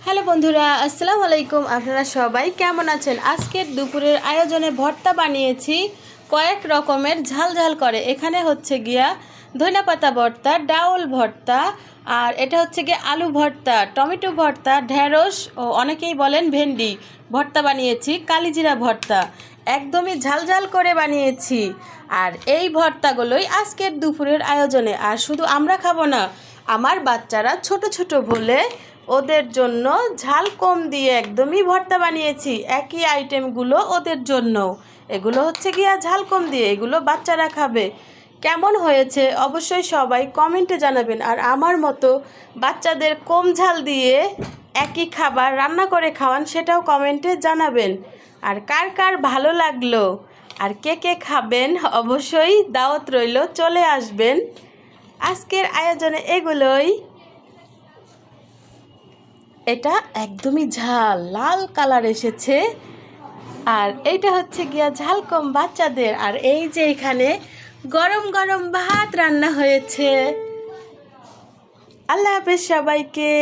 Hello বন্ধুরা, আসসালামু আলাইকুম। আপনারা সবাই কেমন আছেন? আজকের দুপুরের আয়োজনে ভর্তা বানিয়েছি কয়েক রকমের ঝাল ঝাল করে। এখানে হচ্ছে গিয়া ধনেপাতা ভর্তা, ডাউল ভর্তা, আর এটা হচ্ছে গিয়ে আলু ভর্তা, টমেটো ভর্তা, ঢেঁড়স ও অনেকেই বলেন ভেন্ডি ভর্তা বানিয়েছি, কালিজিরা ভর্তা। একদমই ঝাল ঝাল করে বানিয়েছি। আর এই ভর্তাগুলোই আজকের দুপুরের আয়োজনে। আর শুধু আমরা খাবো না, আমার বাচ্চারা ছোট ছোট বলে ওদের জন্য ঝাল কম দিয়ে একদমই ভর্তা বানিয়েছি। একই আইটেমগুলো ওদের জন্য, এগুলো হচ্ছে গিয়া ঝাল কম দিয়ে, এগুলো বাচ্চারা খাবে। কেমন হয়েছে অবশ্যই সবাই কমেন্টে জানাবেন। আর আমার মতো বাচ্চাদের কম ঝাল দিয়ে একই খাবার রান্না করে খাওয়ান, সেটাও কমেন্টে জানাবেন। আর কার কার ভালো লাগলো আর কে কে খাবেন অবশ্যই দাওয়াত রইল, চলে আসবেন। আজকের আয়োজনে এগুলোই। এটা একদমই ঝাল, লাল কালার এসেছে। আর এইটা হচ্ছে গিয়া ঝাল কম বাচ্চাদের। আর এই যে এখানে গরম গরম ভাত রান্না হয়েছে। আল্লাহ হাফেজ সবাইকে।